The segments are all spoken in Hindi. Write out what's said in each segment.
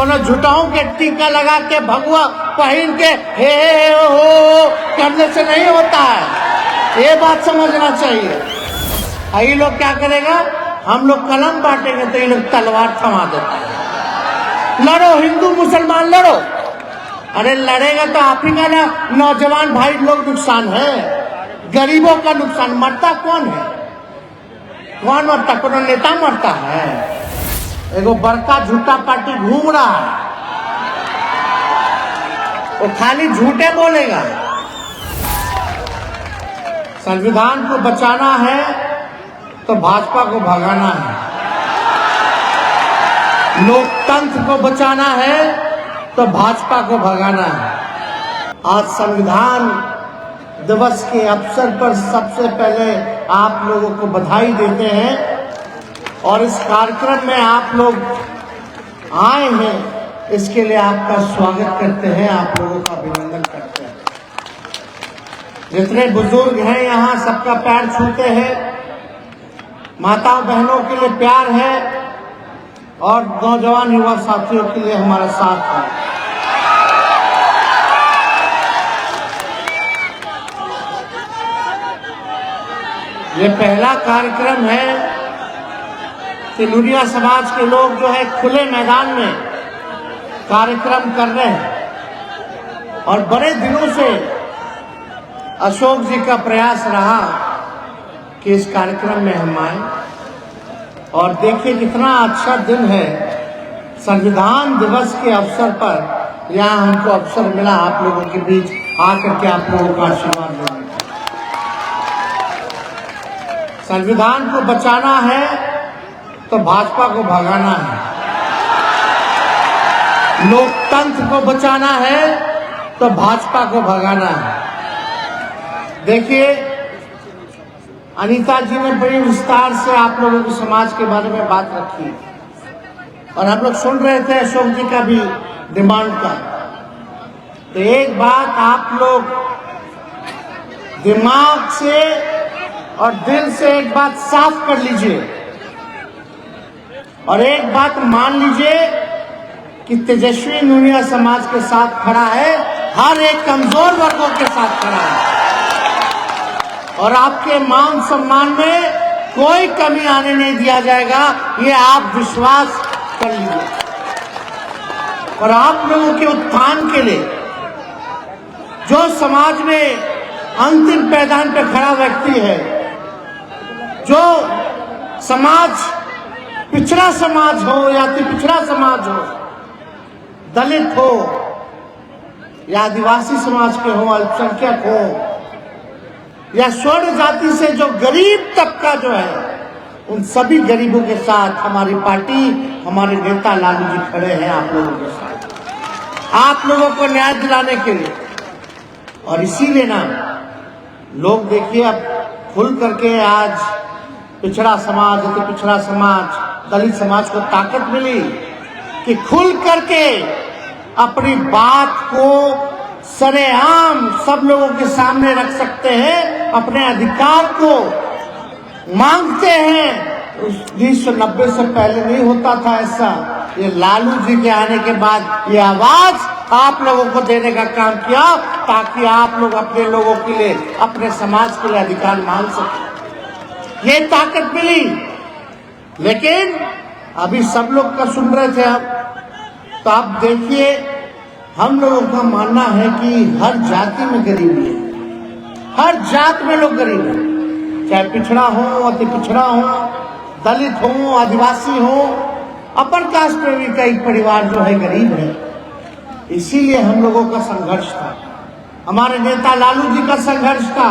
कोनो झूठाओं के टीका लगा के भगवा पहन के हे हो करने से नहीं होता है, ये बात समझना चाहिए। ये लोग क्या करेगा, हम लोग कलम बांटेंगे तो ये लोग तलवार थमा देते हैं। लड़ो हिंदू मुसलमान लड़ो, अरे लड़ेगा तो आप ही का ना नौजवान भाई लोग नुकसान है, गरीबों का नुकसान। मरता कौन है, कौन मरता, कौन नेता मरता है। एगो बड़का झूठा पार्टी घूम रहा है, वो खाली झूठे बोलेगा। संविधान को बचाना है तो भाजपा को भगाना है, लोकतंत्र को बचाना है तो भाजपा को भगाना है। आज संविधान दिवस के अवसर पर सबसे पहले आप लोगों को बधाई देते हैं और इस कार्यक्रम में आप लोग आए हैं, इसके लिए आपका स्वागत करते हैं, आप लोगों का अभिनंदन करते हैं। जितने बुजुर्ग हैं यहाँ सबका पैर छूते हैं, माताओं बहनों के लिए प्यार है और नौजवान युवा साथियों के लिए हमारा साथ है। ये पहला कार्यक्रम है कि लुनिया समाज के लोग जो है खुले मैदान में कार्यक्रम कर रहे हैं और बड़े दिनों से अशोक जी का प्रयास रहा कि इस कार्यक्रम में हम आए और देखिए कितना अच्छा दिन है। संविधान दिवस के अवसर पर यहाँ हमको अवसर मिला आप लोगों के बीच आकर के आप लोगों का आशीर्वाद लेने का। संविधान को बचाना है तो भाजपा को भगाना है, लोकतंत्र को बचाना है तो भाजपा को भगाना है। देखिए अनीता जी ने बड़ी विस्तार से आप लोगों के समाज के बारे में बात रखी और हम लोग सुन रहे थे अशोक जी का भी डिमांड का। तो एक बात आप लोग दिमाग से और दिल से एक बात साफ कर लीजिए और एक बात मान लीजिए कि तेजस्वी लुनिया समाज के साथ खड़ा है, हर एक कमजोर वर्गों के साथ खड़ा है और आपके मान सम्मान में कोई कमी आने नहीं दिया जाएगा, ये आप विश्वास कर लीजिए। और आप लोगों के उत्थान के लिए जो समाज में अंतिम पैदान पे खड़ा व्यक्ति है, जो समाज पिछड़ा समाज हो या अति पिछड़ा समाज हो, दलित हो या आदिवासी समाज के हो, अल्पसंख्यक हो या स्वर्ण जाति से जो गरीब तबका जो है, उन सभी गरीबों के साथ हमारी पार्टी, हमारे नेता लालू जी खड़े हैं आप लोगों के साथ, आप लोगों को न्याय दिलाने के लिए। और इसीलिए ना लोग देखिए अब खुल करके आज पिछड़ा समाज, अति पिछड़ा समाज, दलित समाज को ताकत मिली कि खुल करके अपनी बात को सरेआम सब लोगों के सामने रख सकते हैं, अपने अधिकार को मांगते हैं। 1990 से पहले नहीं होता था ऐसा, ये लालू जी के आने के बाद ये आवाज आप लोगों को देने का काम किया ताकि आप लोग अपने लोगों के लिए, अपने समाज के लिए अधिकार मांग सकें, ये ताकत मिली। लेकिन अभी सब लोग का सुन रहे थे आप, तो आप देखिए हम लोगों का मानना है कि हर जाति में गरीबी है, हर जात में लोग गरीब हैं, चाहे पिछड़ा हो, अति पिछड़ा हो, दलित हो, आदिवासी हो, अपर कास्ट में भी कई परिवार जो है गरीब है। इसीलिए हम लोगों का संघर्ष था, हमारे नेता लालू जी का संघर्ष था,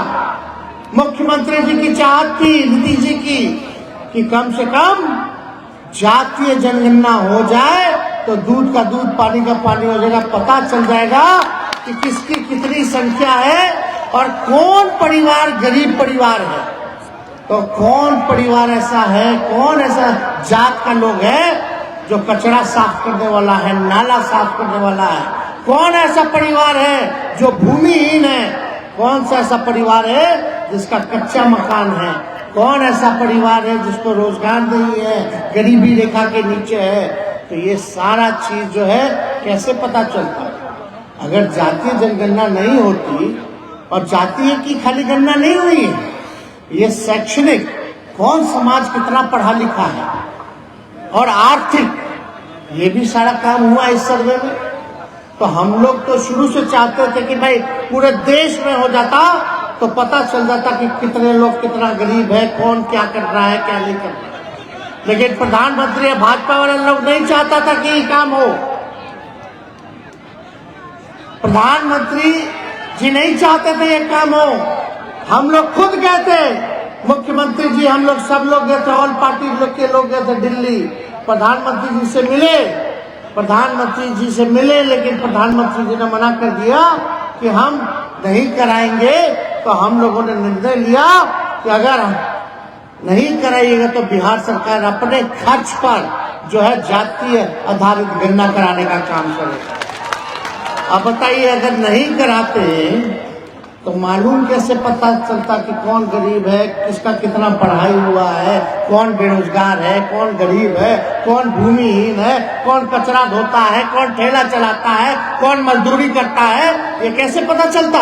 मुख्यमंत्री जी की चाहत थी, नीतीश जी की, कि कम से कम जातीय जनगणना हो जाए तो दूध का दूध, पानी का पानी हो जाएगा, पता चल जाएगा कि किसकी कितनी संख्या है और कौन परिवार गरीब परिवार है, तो कौन परिवार ऐसा है, कौन ऐसा जात का लोग है जो कचरा साफ करने वाला है, नाला साफ करने वाला है, कौन ऐसा परिवार है जो भूमिहीन है, कौन सा ऐसा परिवार है जिसका कच्चा मकान है, कौन ऐसा परिवार है जिसको रोजगार नहीं है, गरीबी रेखा के नीचे है, तो ये सारा चीज जो है कैसे पता चलता? अगर जातीय जनगणना नहीं होती, और जातीय की खाली गणना नहीं हुई है, ये शैक्षणिक, कौन समाज कितना पढ़ा लिखा है, और आर्थिक, ये भी सारा काम हुआ इस सर्वे में। तो हम लोग तो शुरू से चाहते थे कि भाई पूरे देश में हो जाता तो पता चल जाता कि कितने लोग कितना गरीब है, कौन क्या कर रहा है, क्या नहीं कर रहा है। लेकिन प्रधानमंत्री या भाजपा वाले लोग नहीं चाहता था कि ये काम हो। प्रधानमंत्री जी नहीं चाहते थे ये काम हो। हम लोग खुद गए थे, मुख्यमंत्री जी, हम लोग सब लोग गए थे, ऑल पार्टी के लोग गए थे दिल्ली, प्रधानमंत्री जी से मिले, लेकिन प्रधानमंत्री जी ने मना कर दिया कि हम नहीं कराएंगे। तो हम लोगों ने निर्णय लिया कि अगर नहीं कराइएगा तो बिहार सरकार अपने खर्च पर जो है जातीय आधारित गणना कराने का काम करेगा। अब बताइए, अगर नहीं कराते तो मालूम कैसे पता चलता कि कौन गरीब है, किसका कितना पढ़ाई हुआ है, कौन बेरोजगार है, कौन गरीब है, कौन भूमिहीन है, कौन कचरा धोता है, कौन ठेला चलाता है, कौन मजदूरी करता है, ये कैसे पता चलता?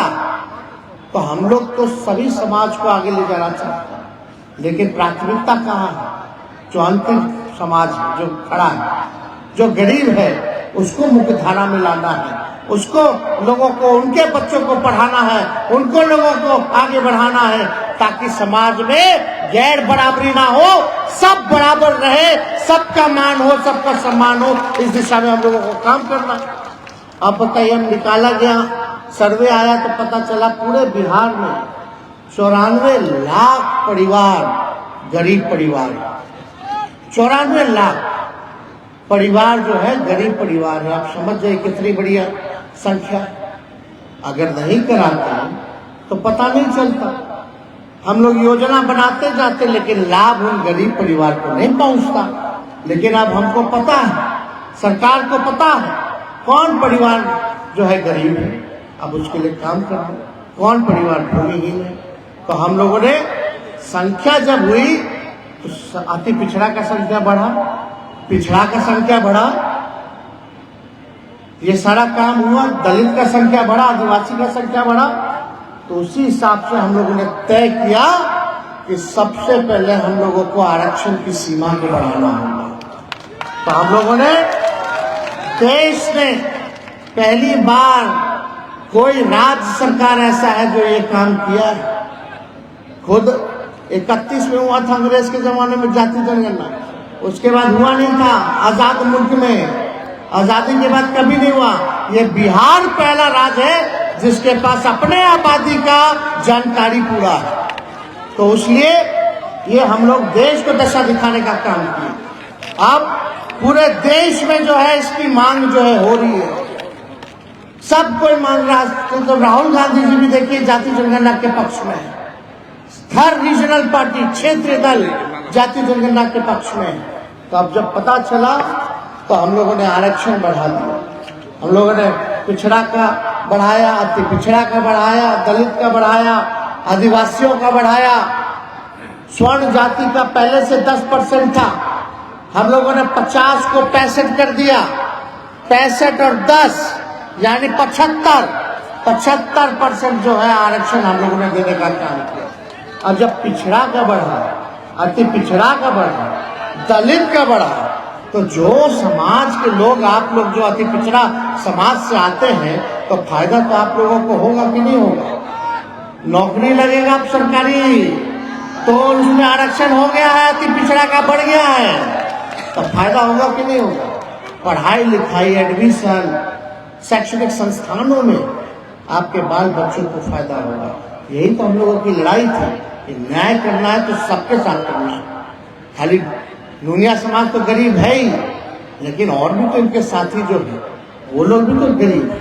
तो हम लोग तो सभी समाज को आगे ले जाना चाहते हैं, लेकिन प्राथमिकता कहाँ है? जो अंतिम समाज है, जो खड़ा है, जो गरीब है, उसको मुख्य धारा में लाना है, उसको लोगों को, उनके बच्चों को पढ़ाना है, उनको लोगों को आगे बढ़ाना है, ताकि समाज में गैर बराबरी ना हो, सब बराबर रहे, सबका मान हो, सबका सम्मान हो। इस दिशा में हम लोगों को काम करना। अब बताइए, हम निकाला गया, सर्वे आया तो पता चला पूरे बिहार में 94 लाख परिवार गरीब परिवार, 94 लाख परिवार जो है गरीब परिवार है। आप समझ जाइए कितनी बढ़िया संख्या। अगर नहीं कराते तो पता नहीं चलता, हम लोग योजना बनाते जाते, लेकिन लाभ उन गरीब परिवार को नहीं पहुंचता। लेकिन अब हमको पता है, सरकार को पता है कौन परिवार जो है गरीब है, अब उसके लिए काम करना, कौन परिवार भूमिहीन है। तो हम लोगों ने संख्या जब हुई तो अति पिछड़ा का संख्या बढ़ा, पिछड़ा का संख्या बढ़ा, ये सारा काम हुआ, दलित का संख्या बढ़ा, आदिवासी का संख्या बढ़ा। तो उसी हिसाब से हम लोगों ने तय किया कि सबसे पहले हम लोगों को आरक्षण की सीमा को बढ़ाना होगा। तो हम लोगों ने, देश में पहली बार कोई राज्य सरकार ऐसा है जो ये काम किया है। खुद 31 में हुआ था अंग्रेज के जमाने में जाति जनगणना, उसके बाद हुआ नहीं था आजाद मुल्क में, आजादी के बाद कभी नहीं हुआ। ये बिहार पहला राज्य है जिसके पास अपने आबादी का जानकारी पूरा है। तो इसलिए ये हम लोग देश को दशा दिखाने का काम किया। अब पूरे देश में जो है इसकी मांग जो है हो रही है, सब कोई मांग रहा है। तो राहुल गांधी जी भी देखिए जाति जनगणना के पक्ष में है, हर रीजनल पार्टी, क्षेत्रीय दल जाति जनगणना के पक्ष में है। तो अब जब पता चला तो हम लोगों ने आरक्षण बढ़ा दिया, हम लोगों ने पिछड़ा का बढ़ाया, अति पिछड़ा का बढ़ाया, दलित का बढ़ाया, आदिवासियों का बढ़ाया। स्वर्ण जाति का पहले से 10% था, हम लोगों ने 50 को 65 कर दिया, 65 और 10 यानी 75% जो है आरक्षण हम लोगों ने देने का काम किया। अब जब पिछड़ा का बढ़ा, अति पिछड़ा का बढ़ा, दलित का बढ़ा, तो जो समाज के लोग, आप लोग जो अति पिछड़ा समाज से आते हैं, तो फायदा तो आप लोगों को होगा कि नहीं होगा? नौकरी लगेगा आप सरकारी, तो उसमें आरक्षण हो गया है, अति पिछड़ा का बढ़ गया है, तो फायदा होगा कि नहीं होगा? पढ़ाई लिखाई, एडमिशन, शैक्षणिक संस्थानों में आपके बाल बच्चों को फायदा होगा। यही तो हम लोगों की लड़ाई थी कि न्याय करना है तो सबके साथ करना है। खाली दुनिया समाज तो गरीब है ही, लेकिन और भी तो इनके साथी जो है वो लोग भी तो गरीब है।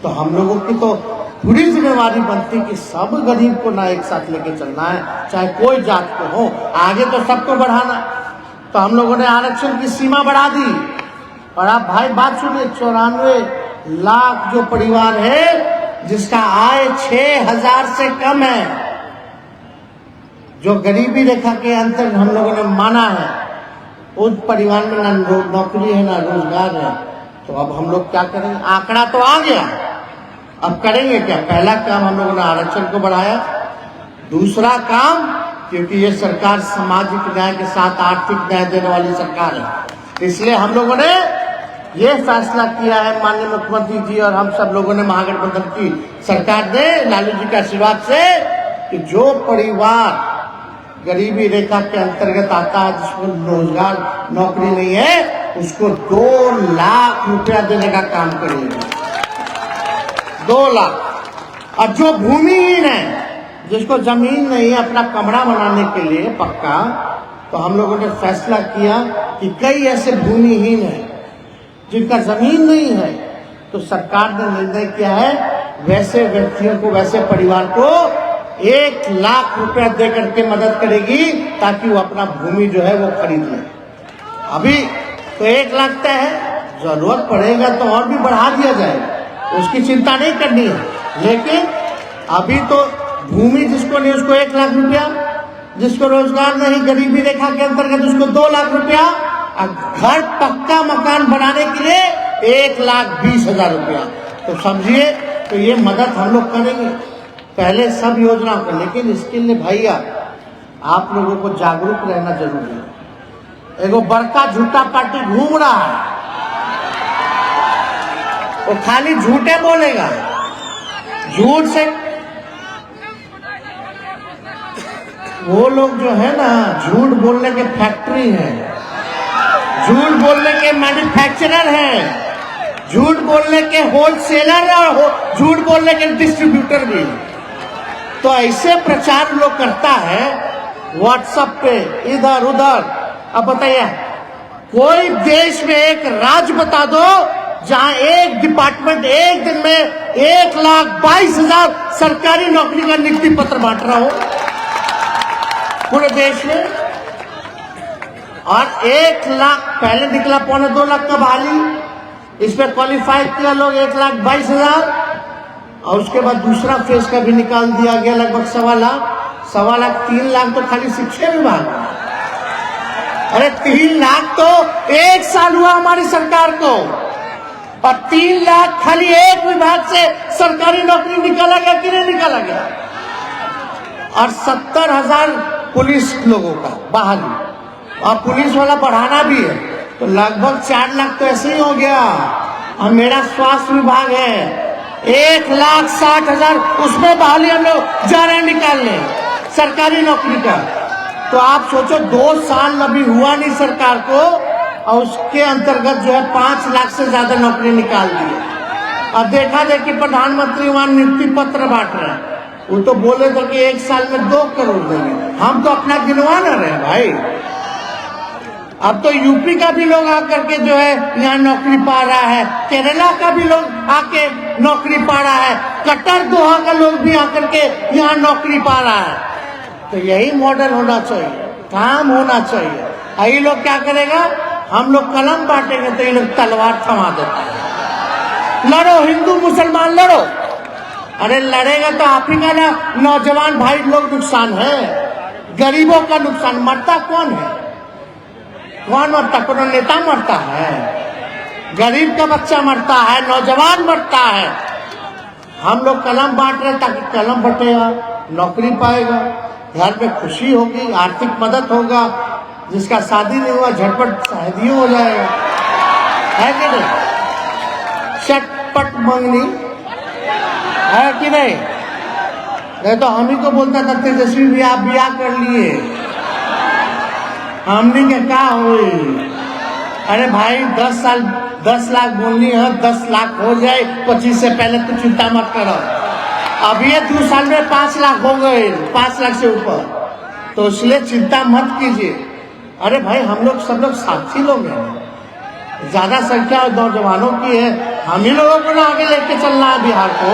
तो हम लोगों की तो पूरी जिम्मेवारी बनती कि सब गरीब को ना एक साथ लेके चलना है, चाहे कोई जात को हो, आगे तो सबको बढ़ाना। तो हम लोगों ने आरक्षण की सीमा बढ़ा दी। और आप भाई बात सुनिए, 94 लाख जो परिवार है जिसका आय 6,000 से कम है, जो गरीबी रेखा के अंतर हम लोगों ने माना है, उस परिवार में ना नौकरी है ना रोजगार है, तो अब हम लोग क्या करेंगे? आंकड़ा तो आ गया, अब करेंगे क्या? पहला काम हम लोगों ने आरक्षण को बढ़ाया। दूसरा काम, क्योंकि ये सरकार सामाजिक न्याय के साथ आर्थिक न्याय देने वाली सरकार है, इसलिए हम लोगों ने ये फैसला किया है, माननीय मुख्यमंत्री जी और हम सब लोगों ने, महागठबंधन की सरकार ने, लालू जी के आशीर्वाद से, कि जो परिवार गरीबी रेखा के अंतर्गत आता है, जिसको रोजगार नौकरी नहीं है, उसको 2 लाख रुपया देने का काम करेंगे। 2 लाख। और जो भूमिहीन है, जिसको जमीन नहीं है अपना कमरा बनाने के लिए पक्का, तो हम लोगों ने फैसला किया कि कई ऐसे भूमिहीन हैं जिनका जमीन नहीं है, तो सरकार ने निर्णय किया है वैसे व्यक्तियों को, वैसे परिवार को 1 लाख रुपया दे करके मदद करेगी, ताकि वो अपना भूमि जो है वो खरीद ले। अभी तो 1 लाख तय है, जरूरत पड़ेगा तो और भी बढ़ा दिया जाएगा, उसकी चिंता नहीं करनी है। लेकिन अभी तो भूमि जिसको नहीं उसको 1 लाख रुपया, जिसको रोजगार नहीं, गरीबी रेखा के अंतर्गत, उसको 2 लाख रुपया, घर पक्का मकान बनाने के लिए 1,20,000 रुपया। तो समझिए, तो ये मदद हम लोग करेंगे पहले सब योजनाओं को। लेकिन इसके लिए भैया आप लोगों को जागरूक रहना जरूरी है। एगो बड़का झूठा पार्टी घूम रहा है, वो खाली झूठे बोलेगा, झूठ से वो लोग जो है ना, झूठ बोलने के फैक्ट्री है, झूठ बोलने के मैन्युफैक्चरर हैं, झूठ बोलने के होलसेलर और झूठ बोलने के डिस्ट्रीब्यूटर भी। तो ऐसे प्रचार लोग करता है व्हाट्सएप पे, इधर उधर। अब बताइए, कोई देश में एक राज्य बता दो जहां एक डिपार्टमेंट एक दिन में 1,22,000 सरकारी नौकरी का नियुक्ति पत्र बांट रहा हो पूरे देश में। और 1 लाख पहले निकला, 2.25 लाख का बहाली, इस पर क्वालिफाई किया लोग 1,22,000, और उसके बाद दूसरा फेज का भी निकाल दिया गया लगभग 1.25 लाख, 3 लाख तो खाली शिक्षा विभाग। अरे 3 लाख तो 1 साल हुआ हमारी सरकार को, और 3 लाख खाली एक विभाग से सरकारी नौकरी निकाला गया कि नहीं निकाला गया? और 70,000 पुलिस लोगों का बहाली, और पुलिस वाला बढ़ाना भी है, तो लगभग 4 लाख तो ऐसे ही हो गया। और मेरा स्वास्थ्य विभाग है 1,60,000, उसमें बहाली हम लोग जा रहे हैं निकालने सरकारी नौकरी का। तो आप सोचो, 2 साल अभी हुआ नहीं सरकार को, और उसके अंतर्गत जो है 5 लाख से ज्यादा नौकरी निकाल दी है। और देखा जाए कि प्रधानमंत्री वहां नियुक्ति पत्र बांट रहे हैं, वो तो बोले थे कि 1 साल में 2 करोड़ देंगे। हम तो अपना गिनवा ना रहे भाई। अब तो यूपी का भी लोग आकर के जो है यहाँ नौकरी पा रहा है, केरला का भी लोग आके नौकरी पा रहा है, कतर दोहा का लोग भी आकर के यहाँ नौकरी पा रहा है। तो यही मॉडल होना चाहिए, काम होना चाहिए। ये लोग क्या करेगा, हम लोग कलम बांटेंगे तो ये लोग तलवार थमा देते हैं। लड़ो हिंदू मुसलमान लड़ो, अरे लड़ेगा तो आप ही का ना नौजवान भाई लोग नुकसान है, गरीबों का नुकसान। मरता कौन है? कौन मरता? कौन नेता मरता है? गरीब का बच्चा मरता है, नौजवान मरता है। हम लोग कलम बांट रहे ताकि कलम बटेगा, नौकरी पाएगा, घर में खुशी होगी, आर्थिक मदद होगा, जिसका शादी नहीं हुआ झटपट शादी हो जाएगा, है कि नहीं? चटपट मंगनी है कि नहीं? नहीं तो हम ही को बोलता था तेजस्वी भी आप ब्याह कर लिए, हमने क्या कहा हुई? अरे भाई 10 लाख बोलनी है, 10 लाख हो जाए 25 से पहले तो चिंता मत करो। अब ये 2 साल में 5 लाख हो गए, 5 लाख से ऊपर, तो इसलिए चिंता मत कीजिए। अरे भाई हम लोग सब लोग साथी लोग हैं, ज्यादा संख्या नौजवानों की है, हम ही लोगों को ना आगे लेके चलना है बिहार को।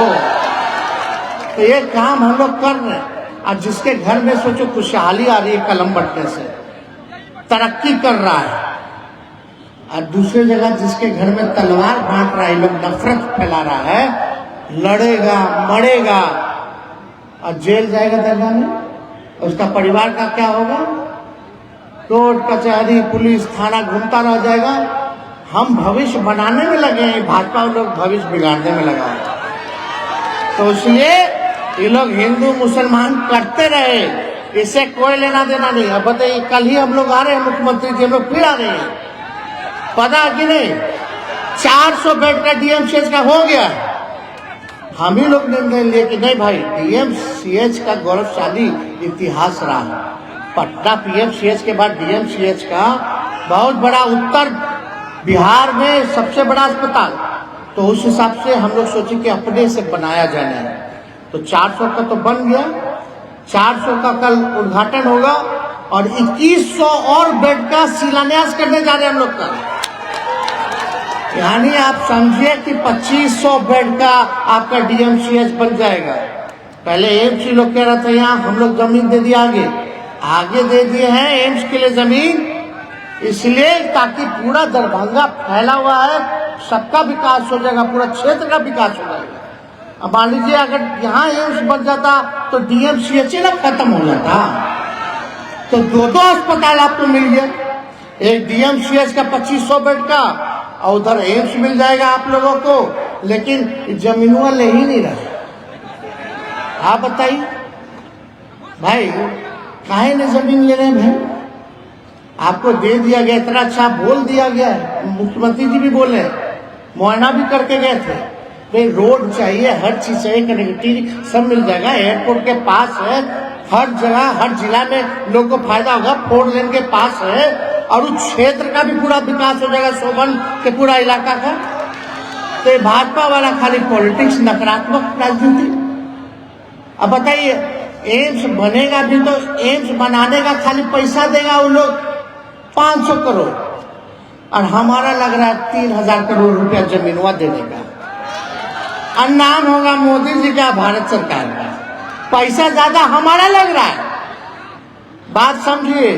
तो ये काम हम लोग कर रहे हैं। और जिसके घर में सोचो खुशहाली आ रही है कलम बटने से, तरक्की कर रहा है, और दूसरी जगह जिसके घर में तलवार बांट रहा है, लोग नफरत फैला रहा है, लड़ेगा मरेगा और जेल जाएगा दरगाह में, उसका परिवार का क्या होगा? कोर्ट कचहरी पुलिस थाना घूमता रह जाएगा। हम भविष्य बनाने में लगे हैं, भाजपा लोग भविष्य बिगाड़ने में लगा है। तो इसलिए ये लोग हिंदू मुसलमान करते रहे, इससे कोई लेना देना नहीं। अब बताइए, कल ही हम लोग आ रहे हैं, मुख्यमंत्री जी हम लोग फिर आ रहे हैं, पता है कि नहीं? 400 बेड का डीएमसीएच का हो गया। हम ही लोग निर्णय लिए कि नहीं भाई, डीएमसीएच का गौरवशाली इतिहास रहा। पटना पीएमसीएच के बाद डीएमसीएच का बहुत बड़ा, उत्तर बिहार में सबसे बड़ा अस्पताल, तो उस हिसाब से हम लोग सोचे कि अपने से बनाया जाना है। तो 400 का तो बन गया, 400 का कल उद्घाटन होगा और 2100 और बेड का शिलान्यास करने जा रहे हैं हम लोग का। यानी आप समझिए कि 2500 बेड का आपका डीएमसीएच बन जाएगा। पहले एम्स लोग कह रहा था यहाँ हम लोग जमीन दे दिया, आगे दे दिए हैं एम्स के लिए जमीन, इसलिए ताकि पूरा दरभंगा फैला हुआ है, सबका विकास हो जाएगा, पूरा क्षेत्र का विकास हो जाएगा। अब मान लीजिए अगर यहाँ एम्स बन जाता तो डीएमसीएच ना खत्म हो जाता, तो दो अस्पताल आपको मिल गया, एक डीएमसीएच का 2500 बेड का और उधर एम्स मिल जाएगा आप लोगों को। लेकिन जमीनुआ ले ही नहीं रहा। आप बताइए भाई, काहे ने जमीन ले रहे हैं भाई? आपको दे दिया गया, इतना अच्छा बोल दिया गया है, मुख्यमंत्री जी भी बोले, मुआयना भी करके गए थे। भाई रोड चाहिए, हर चीज चाहिए, कनेक्टिविटी सब मिल जाएगा, एयरपोर्ट के पास है, हर जगह हर जिला में लोग को फायदा होगा, 4 लेन के पास है और उस क्षेत्र का भी पूरा विकास हो जाएगा, शोभन के पूरा इलाका का। तो ये भाजपा वाला खाली पॉलिटिक्स, नकारात्मक राजनीति। अब बताइए, एम्स बनेगा भी तो एम्स बनाने का खाली पैसा देगा वो लोग 500 करोड़, और हमारा लग रहा है 3000 करोड़ रुपया जमीनवा देने का, और नाम होगा मोदी जी का, भारत सरकार का। पैसा ज्यादा हमारा लग रहा है, बात समझिए,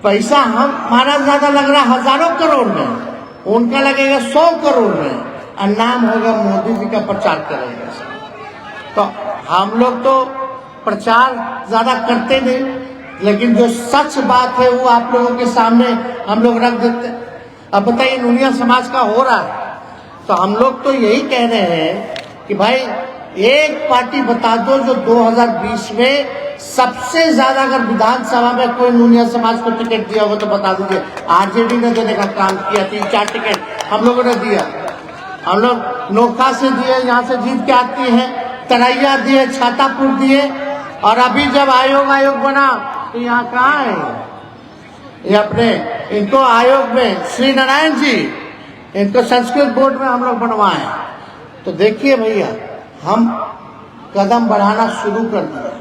पैसा हमारा ज्यादा लग रहा है हजारों करोड़ में, उनका लगेगा 100 करोड़ में, और नाम होगा मोदी जी का, प्रचार करेंगे। तो हम लोग तो प्रचार ज्यादा करते नहीं, लेकिन जो सच बात है वो आप लोगों के सामने हम लोग रख देते। अब बताइए, नुनिया समाज का हो रहा है, तो हम लोग तो यही कह रहे हैं कि भाई एक पार्टी बता दो जो 2020 में सबसे ज्यादा, अगर विधानसभा में कोई नुनिया समाज को टिकट दिया हो तो बता दीजिए। आरजेडी ने देने का काम किया, 3-4 टिकट हम लोगों ने दिया। हम लोग नोखा से दिए, यहाँ से जीत के आती है, तरैया दिए, छातापुर दिए, और अभी जब आयोग बना तो यहाँ कहाँ है ये अपने, इनको आयोग में श्री नारायण जी, इनको संस्कृत बोर्ड में हम लोग बनवाए। तो देखिए भैया, हम कदम बढ़ाना शुरू कर दिया,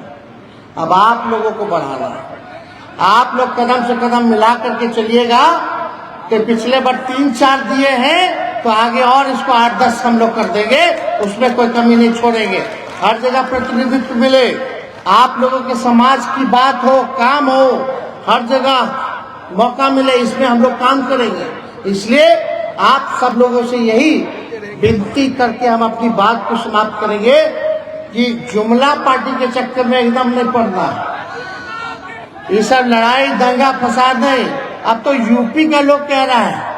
अब आप लोगों को बढ़ाना है। आप लोग कदम से कदम मिला करके चलिएगा, कि पिछले बार 3-4 दिए हैं तो आगे और इसको 8-10 हम लोग कर देंगे, उसमें कोई कमी नहीं छोड़ेंगे। हर जगह प्रतिनिधित्व मिले, आप लोगों के समाज की बात हो, काम हो, हर जगह मौका मिले, इसमें हम लोग काम करेंगे। इसलिए आप सब लोगों से यही विनती करके हम अपनी बात को समाप्त करेंगे कि जुमला पार्टी के चक्कर में एकदम नहीं पड़ना, ये सब लड़ाई दंगा फसाद नहीं। अब तो यूपी का लोग कह रहा है,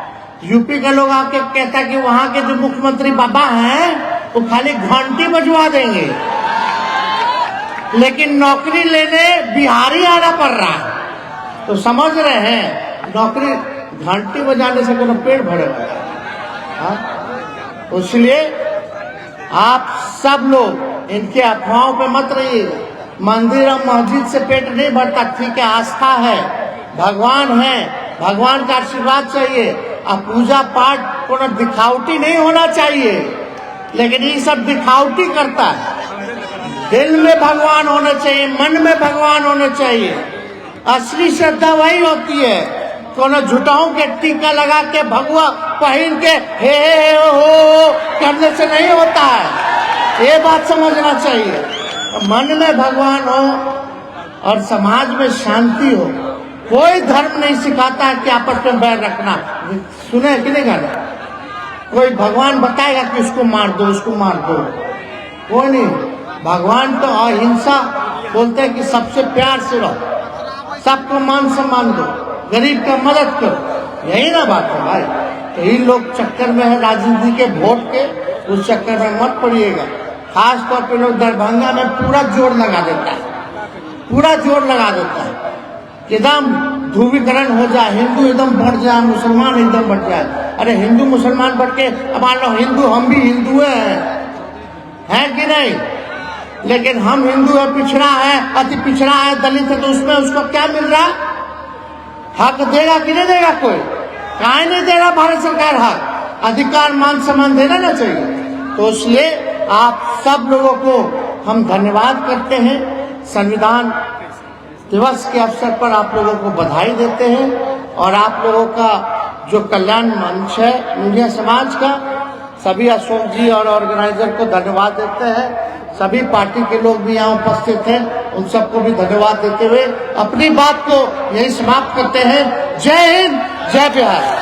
यूपी का लोग आके कहता है कि वहां के जो मुख्यमंत्री बाबा हैं वो खाली घंटी बजवा देंगे, लेकिन नौकरी लेने बिहारी आना पड़ रहा है। तो समझ रहे हैं, नौकरी घंटी बजाने से कोनो पेड़ भरे हुए हैं। इसलिए आप सब लोग इनके अफवाहों पे मत रहिएगा। मंदिर और मस्जिद से पेट नहीं भरता, ठीक है, आस्था है, भगवान है, भगवान का आशीर्वाद चाहिए। अब पूजा पाठ को दिखावटी नहीं होना चाहिए, लेकिन ये सब दिखावटी करता है। दिल में भगवान होने चाहिए, मन में भगवान होने चाहिए। असली श्रद्धा वही होती है, कोनो झूठाओं के टीका लगा के भगवा पहन के हे हो करने से नहीं होता है, ये बात समझना चाहिए। मन में भगवान हो और समाज में शांति हो। कोई धर्म नहीं सिखाता है कि आपस में बैर रखना, सुने कि नहीं गाना? कोई भगवान बताएगा कि उसको मार दो, उसको मार दो, कोई नहीं। भगवान तो अहिंसा बोलते हैं कि सबसे प्यार से रहो, सबको मान सम्मान दो, गरीब का मदद करो, यही ना बात है भाई। तो इन लोग चक्कर में है राजनीति के, वोट के, उस चक्कर में मत पड़िएगा। खास तौर पे लोग दरभंगा में पूरा जोर लगा देता है, पूरा जोर लगा देता है कि एकदम ध्रुवीकरण हो जाए, हिंदू एकदम बढ़ जाए, मुसलमान एकदम बढ़ जाए। अरे हिंदू मुसलमान बढ़ के, अब मान लो हिंदू, हम भी हिंदू हैं कि नहीं? लेकिन हम हिंदू है, पिछड़ा है, अति पिछड़ा है, दलित है, तो उसमें उसको क्या मिल रहा? हक देगा कि नहीं देगा? कोई काहे नहीं दे रहा भारत सरकार हक? अधिकार मान सम्मान देना ना चाहिए। तो इसलिए आप सब लोगों को हम धन्यवाद करते हैं। संविधान दिवस के अवसर पर आप लोगों को बधाई देते हैं और आप लोगों का जो कल्याण मंच है नूरिया समाज का, सभी अशोक जी और ऑर्गेनाइजर को धन्यवाद देते हैं। सभी पार्टी के लोग भी यहाँ उपस्थित हैं, उन सबको भी धन्यवाद देते हुए अपनी बात को यही समाप्त करते हैं। जय हिंद, जय बिहार।